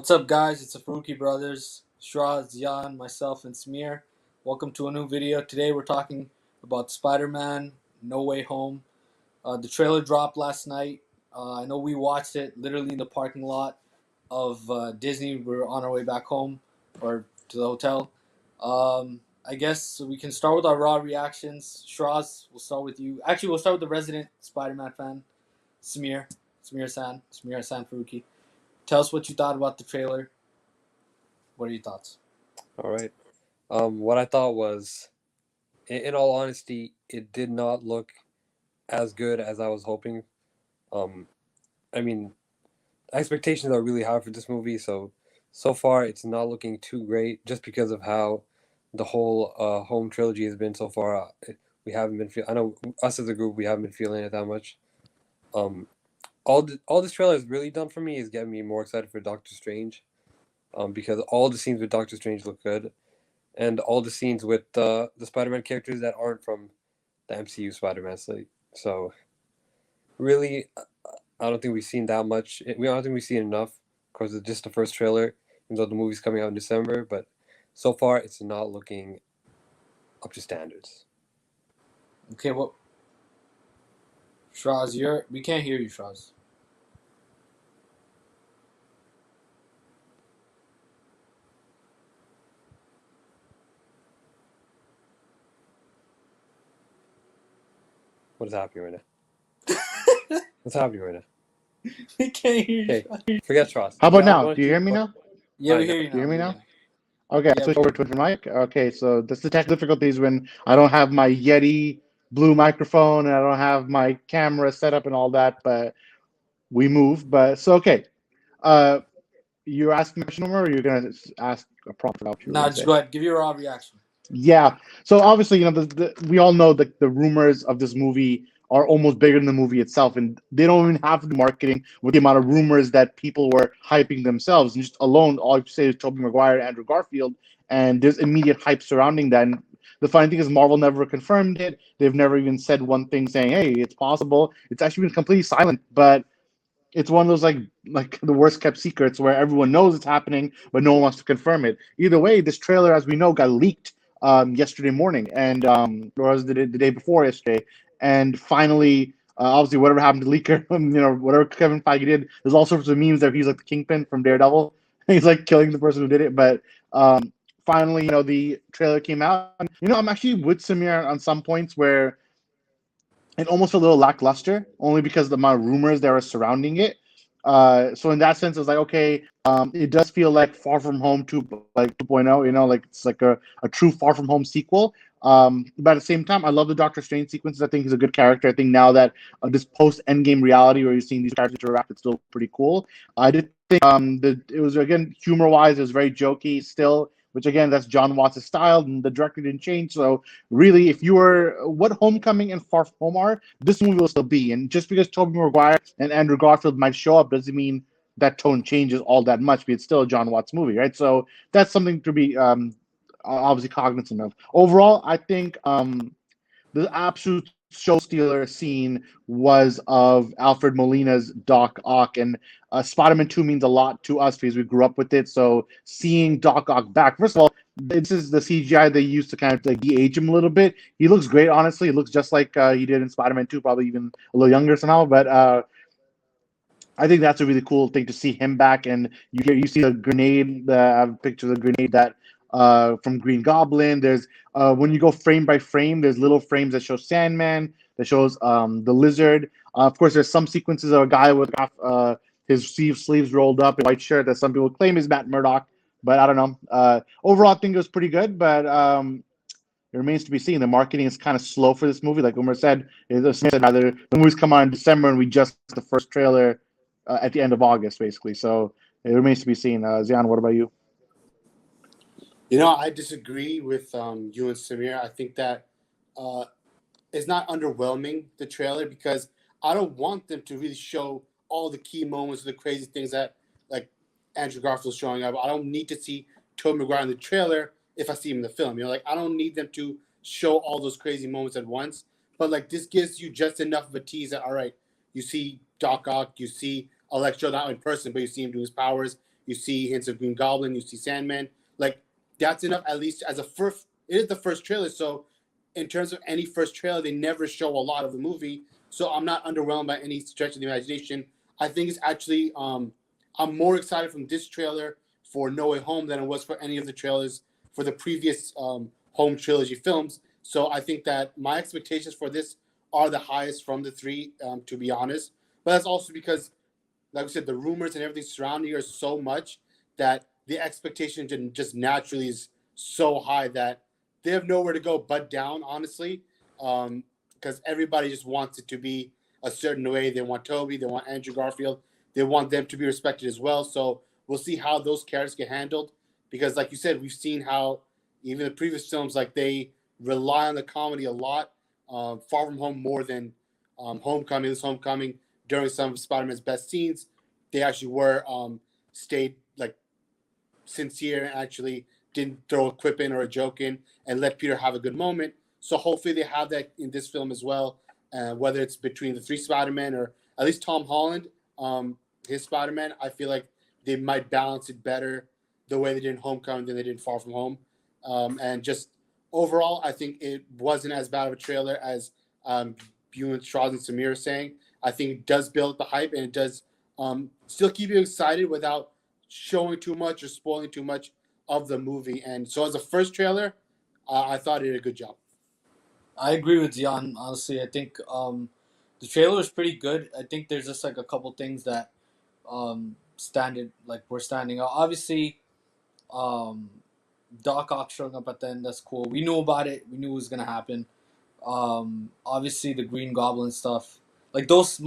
What's up, guys? It's the Faruqi Brothers, Shra, Zian, myself, and Samir. Welcome to a new video. Today we're talking about Spider-Man No Way Home. The trailer dropped last night. I know we watched it literally in the parking lot of Disney. We were on our way back home or to the hotel. I guess we can start with our raw reactions. Shraz, we'll start with you. Actually, we'll start with the resident Spider-Man fan, Samir. Samir Hassan Faruqi. Tell us what you thought about the trailer. What are your thoughts? All right. What I thought was, in all honesty, it did not look as good as I was hoping. Um, I mean, expectations are really high for this movie, so far it's not looking too great, just because of how the whole home trilogy has been so far. We haven't been I know us as a group, we haven't been feeling it that much. All this trailer has really done for me is getting me more excited for Doctor Strange. Because all the scenes with Doctor Strange look good, and all the scenes with the Spider-Man characters that aren't from the MCU Spider-Man. So really, I don't think we've seen that much. I don't think we've seen enough. Of course, it's just the first trailer, even though the movie's coming out in December. But so far, it's not looking up to standards. Okay, well, Shraz, we can't hear you, Shraz. What is happening right now? What's happening right now? We can't hear you. Okay, forget Trust. How about now? Do you hear me now? Yeah, we hear you now. Do you hear me now? Okay, I switched over to a different mic. Okay, so this is the technical difficulties when I don't have my Yeti blue microphone and I don't have my camera set up and all that, but we moved. But so okay. You're asking a question, or you're gonna ask a prompt about you? No, just go ahead. Give your raw reaction. Yeah. So obviously, we all know that the rumors of this movie are almost bigger than the movie itself, and they don't even have to do marketing with the amount of rumors that people were hyping themselves. And just alone, all you say is Tobey Maguire, Andrew Garfield, and there's immediate hype surrounding that. And the funny thing is, Marvel never confirmed it. They've never even said one thing saying, "Hey, it's possible." It's actually been completely silent, but it's one of those like the worst kept secrets where everyone knows it's happening, but no one wants to confirm it. Either way, this trailer, as we know, got leaked yesterday morning, and or was the day before yesterday, and finally, obviously, whatever happened to leaker, whatever Kevin Feige did, there's all sorts of memes that he's like the Kingpin from Daredevil. He's like killing the person who did it, but finally, the trailer came out. And, I'm actually with Samir on some points where it almost a little lackluster, only because of the amount of rumors that are surrounding it. So in that sense, it's like, okay, it does feel like Far From Home 2.0, like it's like a true Far From Home sequel. But at the same time, I love the Doctor Strange sequences. I think he's a good character. I think now that this post-Endgame reality where you're seeing these characters interact, it's still pretty cool. I did think it was, again, humor-wise, it was very jokey still, which, again, that's John Watts' style, and the director didn't change. So really, if you were what Homecoming and Far From Home are, this movie will still be. And just because Tobey Maguire and Andrew Garfield might show up doesn't mean that tone changes all that much, but it's still a John Watts movie, right? So that's something to be obviously cognizant of. Overall, I think the absolute show stealer scene was of Alfred Molina's Doc Ock, and Spider-Man 2 means a lot to us because we grew up with it. So seeing Doc Ock back, first of all, this is the CGI they used to kind of like de-age him a little bit. He looks great, honestly. He looks just like he did in Spider-Man 2, probably even a little younger somehow. But I think that's a really cool thing to see him back, and you see a grenade. I have a picture of the grenade that from Green Goblin. There's when you go frame by frame, there's little frames that show Sandman, that shows the Lizard. Of course, there's some sequences of a guy with his sleeves rolled up in a white shirt that some people claim is Matt Murdock, but I don't know. Overall, I think it was pretty good, but it remains to be seen. The marketing is kind of slow for this movie. Like Umar said, rather the movies come out in December and we just the first trailer at the end of August, basically. So it remains to be seen. Zian, what about you? I disagree with you and Samir. I think that it's not underwhelming, the trailer, because I don't want them to really show all the key moments, the crazy things that, like, Andrew Garfield showing up. I don't need to see Tobey Maguire in the trailer if I see him in the film. I don't need them to show all those crazy moments at once. But, like, this gives you just enough of a tease that, all right, you see Doc Ock, you see Electro, not in person, but you see him do his powers. You see hints of Green Goblin. You see Sandman. Like that's enough, at least as a first. It is the first trailer, so in terms of any first trailer, they never show a lot of the movie. So I'm not underwhelmed by any stretch of the imagination. I think it's actually I'm more excited from this trailer for No Way Home than it was for any of the trailers for the previous Home trilogy films. So I think that my expectations for this are the highest from the three, to be honest. But that's also because, like I said, the rumors and everything surrounding her is so much that the expectation just naturally is so high that they have nowhere to go but down, honestly, because everybody just wants it to be a certain way. They want Tobey, they want Andrew Garfield, they want them to be respected as well. So we'll see how those characters get handled, because, like you said, we've seen how even the previous films, like they rely on the comedy a lot. Far From Home more than Homecoming. This Homecoming, during some of Spider-Man's best scenes, they actually were stayed like sincere and actually didn't throw a quip in or a joke in and let Peter have a good moment. So hopefully they have that in this film as well, whether it's between the three Spider-Man or at least Tom Holland, his Spider-Man. I feel like they might balance it better the way they did in Homecoming than they did Far From Home. And just overall, I think it wasn't as bad of a trailer as you and Strauss and Samir are saying. I think it does build the hype, and it does still keep you excited without showing too much or spoiling too much of the movie. And so as a first trailer, I thought it did a good job. I agree with Zion. Honestly, I think the trailer was pretty good. I think there's just like a couple things that were standing out. Obviously, um, Doc Ock showing up at the end. That's cool. We knew about it. We knew it was gonna happen. Obviously the Green Goblin stuff, like those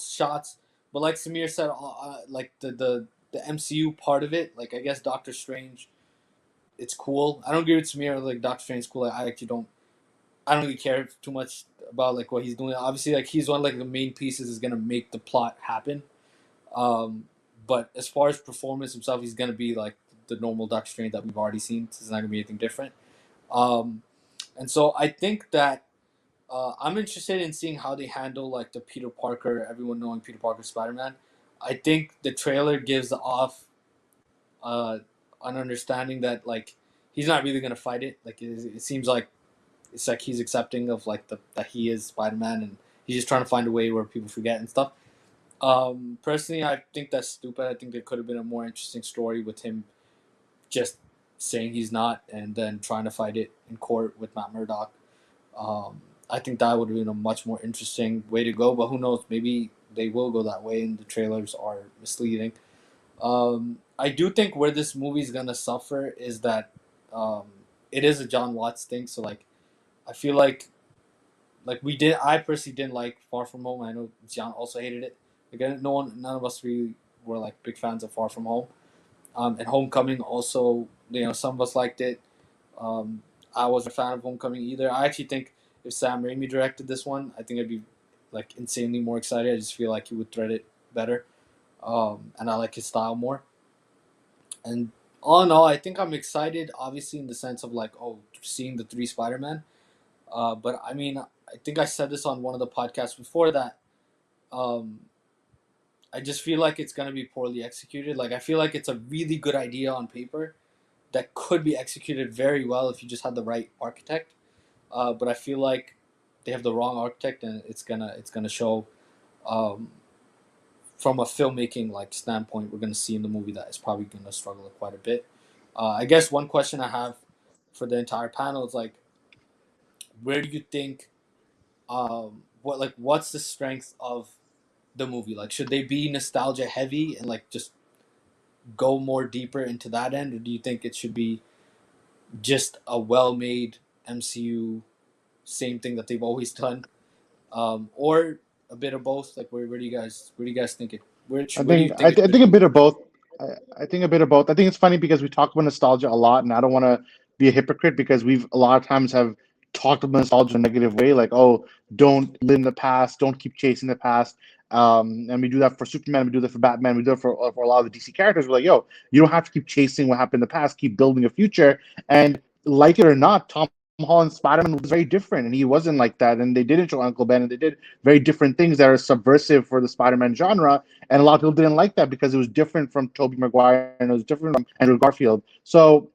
shots. But like Samir said, like the MCU part of it, like I guess Doctor Strange, it's cool. I don't agree with Samir. Like Doctor Strange is cool. Like, I actually don't. I don't really care too much about like what he's doing. Obviously, like he's one of like the main pieces is gonna make the plot happen. Um, but as far as performance himself, he's gonna be like the normal Doctor Strange that we've already seen. So it's not gonna be anything different. Um, and so I think that I'm interested in seeing how they handle like the Peter Parker, everyone knowing Peter Parker Spider-Man. I think the trailer gives off uh, an understanding that like he's not really gonna fight it. Like it seems like it's like he's accepting of like that he is Spider-Man, and he's just trying to find a way where people forget and stuff. Personally, I think that's stupid. I think there could have been a more interesting story with him just saying he's not and then trying to fight it in court with Matt Murdock. I think that would have been a much more interesting way to go, but who knows? Maybe they will go that way, and the trailers are misleading. I do think where this movie is gonna suffer is that um, it is a John Watts thing. So like, I feel like we did. I personally didn't like Far From Home. I know John also hated it. Again, none of us really were like big fans of Far From Home. And Homecoming also, some of us liked it. I wasn't a fan of Homecoming either. I actually think if Sam Raimi directed this one, I think I'd be like insanely more excited. I just feel like he would thread it better, and I like his style more. And all in all, I think I'm excited, obviously in the sense of like, seeing the three Spider-Man. But I mean, I think I said this on one of the podcasts before that. Um, I just feel like it's gonna be poorly executed. Like I feel like it's a really good idea on paper that could be executed very well if you just had the right architect. But I feel like they have the wrong architect, and it's gonna show. Um, from a filmmaking like standpoint, we're gonna see in the movie that it's probably gonna struggle quite a bit. I guess one question I have for the entire panel is like, where do you think, what's the strength of the movie? Like, should they be nostalgia heavy and like just go more deeper into that end, or do you think it should be just a well-made MCU, same thing that they've always done, or a bit of both? Like, where do you guys think it? I Where do you think think it I should think a be? bit of both. I think a bit of both. I think it's funny because we talk about nostalgia a lot, and I don't want to be a hypocrite because we've a lot of times have talked about nostalgia in a negative way, like, oh, don't live in the past, don't keep chasing the past. And we do that for Superman, we do that for Batman, we do it for a lot of the DC characters. We're like, yo, you don't have to keep chasing what happened in the past, keep building a future. And like it or not, Tom Holland's Spider-Man was very different, and he wasn't like that. And they didn't show Uncle Ben, and they did very different things that are subversive for the Spider-Man genre. And a lot of people didn't like that because it was different from Tobey Maguire and it was different from Andrew Garfield. So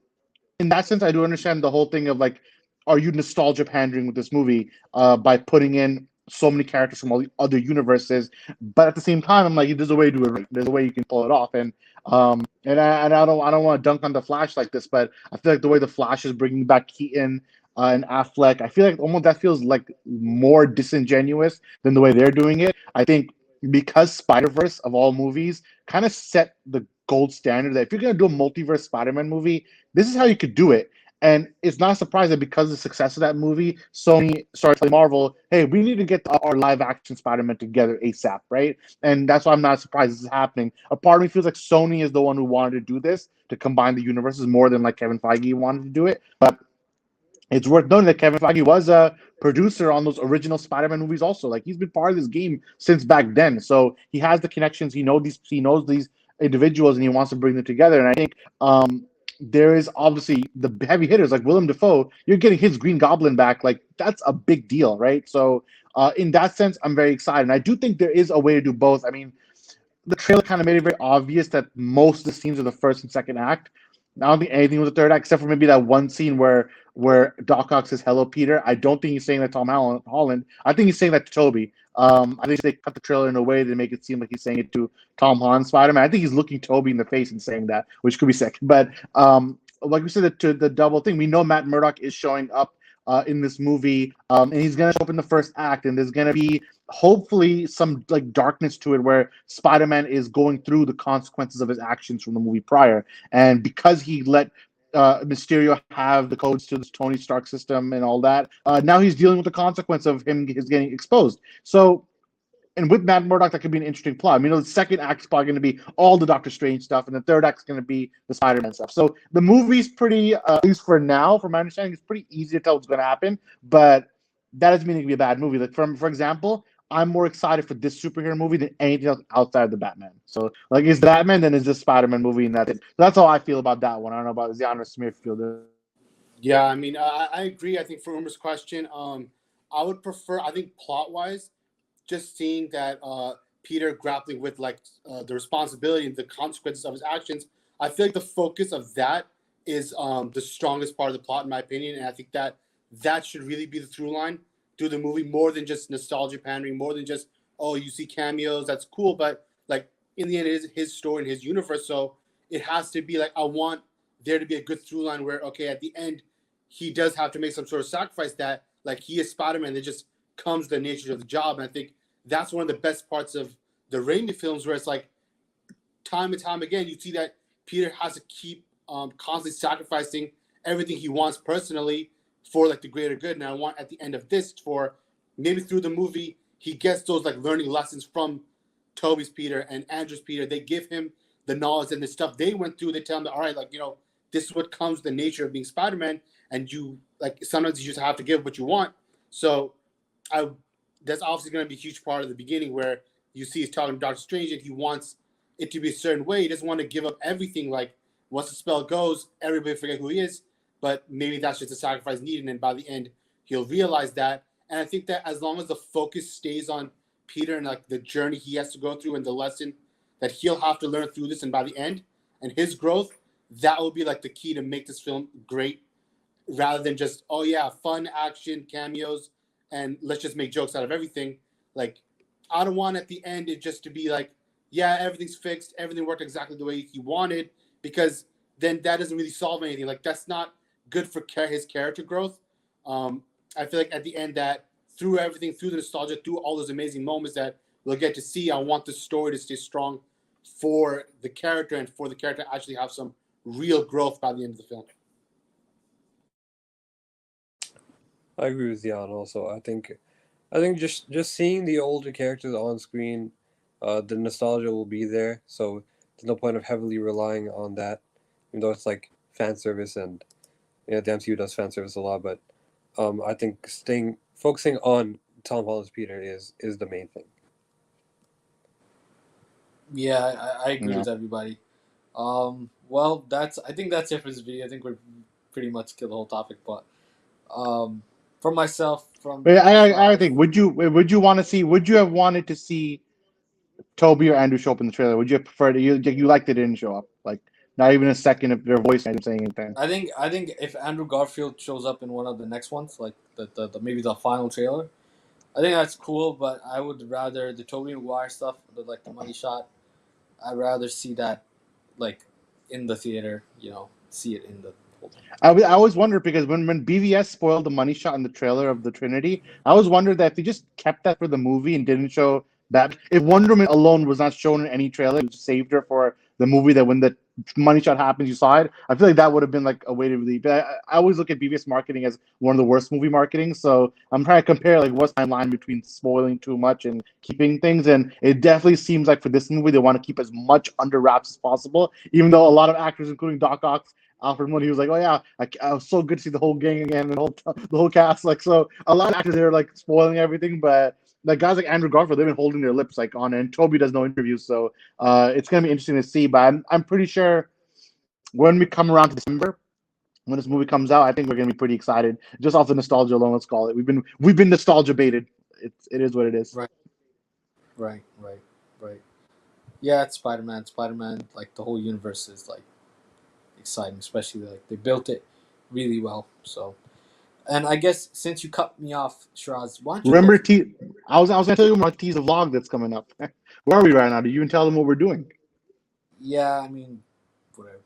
in that sense, I do understand the whole thing of like, are you nostalgia pandering with this movie by putting in so many characters from all the other universes? But at the same time, I'm like, there's a way to do it right. There's a way you can pull it off, and I don't want to dunk on the Flash like this, but I feel like the way the Flash is bringing back Keaton and Affleck, I feel like almost that feels like more disingenuous than the way they're doing it. I think because Spider Verse of all movies kind of set the gold standard that if you're gonna do a multiverse Spider-Man movie, this is how you could do it. And it's not surprising that because of the success of that movie, Sony started telling Marvel, hey, we need to get our live action Spider-Man together ASAP, right? And that's why I'm not surprised this is happening. A part of me feels like Sony is the one who wanted to do this to combine the universes more than like Kevin Feige wanted to do it. But it's worth noting that Kevin Feige was a producer on those original Spider-Man movies also. Like he's been part of this game since back then. So he has the connections, he knows these individuals and he wants to bring them together. And I think there is obviously the heavy hitters like Willem Dafoe, you're getting his Green Goblin back. Like that's a big deal, right? So in that sense, I'm very excited. And I do think there is a way to do both. I mean, the trailer kind of made it very obvious that most of the scenes are the first and second act. I don't think anything was the third act, except for maybe that one scene where Doc Ock says "Hello, Peter." I don't think he's saying that to Tom Holland. I think he's saying that to Toby. I think they cut the trailer in a way to make it seem like he's saying it to Tom Holland Spider-Man. I think he's looking Toby in the face and saying that, which could be sick. But like we said, to the double thing, we know Matt Murdock is showing up in this movie, and he's gonna show up in the first act, and there's gonna be hopefully some like darkness to it where Spider-Man is going through the consequences of his actions from the movie prior, and because he let Mysterio have the codes to this Tony Stark system and all that, now he's dealing with the consequence of him getting exposed. So and with Matt Murdock, that could be an interesting plot. I mean, the second act is probably going to be all the Doctor Strange stuff, and the third act is going to be the Spider-Man stuff. So the movie's pretty, at least for now, from my understanding, it's pretty easy to tell what's going to happen. But that doesn't mean it can be a bad movie. Like, for example, I'm more excited for this superhero movie than anything else outside of the Batman. So, like, is Batman, then is this Spider-Man movie, and that's it. So that's how I feel about that one. I don't know about Zion or Samir if you feel this. Yeah, I mean, I agree. I think for Umer's question, I would prefer, I think plot wise, just seeing that Peter grappling with like the responsibility and the consequences of his actions. I feel like the focus of that is the strongest part of the plot, in my opinion, and I think that that should really be the through line through the movie, more than just nostalgia pandering, more than just oh you see cameos, that's cool, but like in the end, it is his story and his universe, so it has to be like I want there to be a good through line where okay at the end he does have to make some sort of sacrifice that like he is Spider-Man. That just comes the nature of the job, and I think that's one of the best parts of the Raimi films, where it's like time and time again, you see that Peter has to keep constantly sacrificing everything he wants personally for like the greater good. And I want at the end of this, for maybe through the movie, he gets those like learning lessons from Toby's Peter and Andrew's Peter. They give him the knowledge and the stuff they went through. They tell him that, all right, like, you know, this is what comes the nature of being Spider-Man. And you like sometimes you just have to give what you want. So I that's obviously going to be a huge part of the beginning where you see he's talking to Doctor Strange and he wants it to be a certain way. He doesn't want to give up everything. Like once the spell goes, everybody forget who he is. But maybe that's just a sacrifice needed, and by the end, he'll realize that. And I think that as long as the focus stays on Peter and like the journey he has to go through and the lesson that he'll have to learn through this, and by the end, and his growth, that will be like the key to make this film great, rather than just oh yeah, fun action cameos and let's just make jokes out of everything. Like I don't want at the end it just to be like yeah, everything's fixed, everything worked exactly the way he wanted, because then that doesn't really solve anything. Like that's not good for his character growth. I feel like at the end that through everything, through the nostalgia, through all those amazing moments that we'll get to see, I want the story to stay strong for the character and for the character to actually have some real growth by the end of the film. I agree with Jan also. I think just seeing the older characters on screen, the nostalgia will be there. So there's no point of heavily relying on that, even though it's like fan service and the MCU does fan service a lot. But I think focusing on Tom Holland's Peter is the main thing. Yeah, I agree with everybody. Well, I think that's it for this video. I think we're pretty much killed the whole topic, but For myself, from Wait, I Shiraz, think would you want to see? Would you have wanted to see Toby or Andrew show up in the trailer? Would you have preferred it? You liked they didn't show up, like not even a second of their voice not saying anything. I think if Andrew Garfield shows up in one of the next ones, like the maybe the final trailer, I think that's cool. But I would rather the Tobey Maguire stuff, like the money shot. I'd rather see that like in the theater. See it in the whole time. I always wondered because when BVS spoiled the money shot in the trailer of the Trinity, I always wondered that if they just kept that for the movie and didn't show that, if Wonder Woman alone was not shown in any trailer, you saved her for the movie, that when the money shot happens, you saw it. I feel like that would have been like a way to really. But I always look at BVS marketing as one of the worst movie marketing. So I'm trying to compare like what's the line between spoiling too much and keeping things. And it definitely seems like for this movie, they want to keep as much under wraps as possible, even though a lot of actors, including Doc Ock, Alfred Moon, he was like, "Oh yeah, I was so good to see the whole gang again, and the whole cast." Like, so a lot of actors are like spoiling everything, but like guys like Andrew Garfield, they've been holding their lips like on it. And Toby does no interviews, so it's gonna be interesting to see. But I'm pretty sure when we come around to December, when this movie comes out, I think we're gonna be pretty excited just off the nostalgia alone. Let's call it. We've been nostalgia baited. It is what it is. Right. Yeah, it's Spider-Man. Spider-Man, like the whole universe is like exciting, especially like they built it really well. So, and I guess since you cut me off, Shiraz, why don't you go? Remember, I was gonna tell you about tease a vlog that's coming up. Where are we right now? Do you even tell them what we're doing? Yeah, I mean, whatever.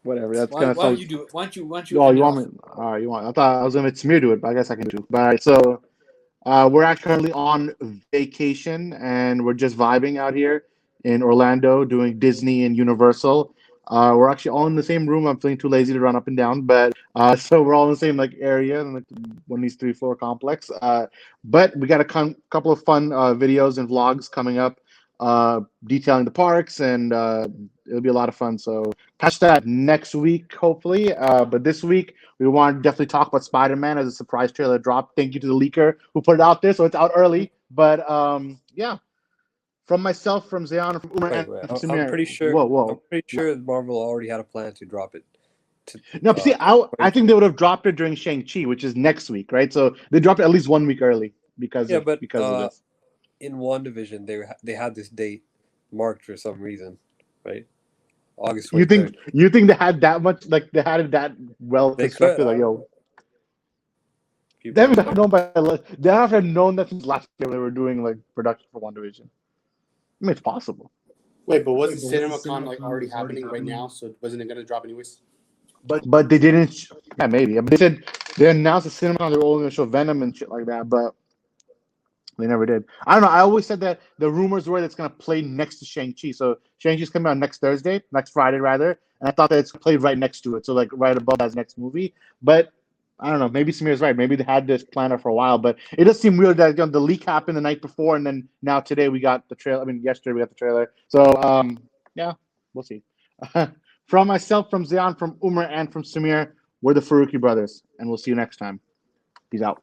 Whatever. That's Why, gonna why don't start. you do it? Why don't you Oh, end you it want off? me? All right, you want? I thought I was gonna let Samir do it, but I guess I can do it. But all right, so we're actually currently on vacation and we're just vibing out here in Orlando doing Disney and Universal. We're actually all in the same room. I'm feeling too lazy to run up and down, but so we're all in the same like area in like one of these 3-floor complex. But we got a couple of fun videos and vlogs coming up, detailing the parks, and it'll be a lot of fun. So catch that next week, hopefully. But this week we want to definitely talk about Spider-Man as a surprise trailer dropped. Thank you to the leaker who put it out there, so it's out early. But yeah, from myself, from Zayan, from Umar, Wait, and wait. from I'm Samir. pretty sure. Whoa, I'm whoa. pretty sure Marvel already had a plan to drop it. To No, see, I think 2020. they would have dropped it during Shang-Chi, which is next week, right? So they dropped it at least 1 week early because Yeah, of but this. in WandaVision, they had this date marked for some reason, right? August You 23rd. think they had that much, like they had it that well They could. constructed? I Like, don't know. yo, they People haven't like known they have known that since last year when they were doing like production for WandaVision. I mean, it's possible. Wait, but wasn't CinemaCon like already happening right now? So wasn't it gonna drop anyways? But they didn't. Yeah, maybe. But they said they announced the cinema they were only going to show Venom and shit like that, but they never did. I don't know. I always said that the rumors were that it's going to play next to Shang-Chi. So Shang-Chi's coming out next Friday rather, and I thought that it's played right next to it, so like right above as next movie. But I don't know. Maybe Samir's right. Maybe they had this planner for a while, but it does seem weird that the leak happened the night before, and then now today we got the trailer. I mean, yesterday we got the trailer. So yeah, we'll see. From myself, from Zion, from Umar, and from Samir, we're the Faruqi brothers, and we'll see you next time. Peace out.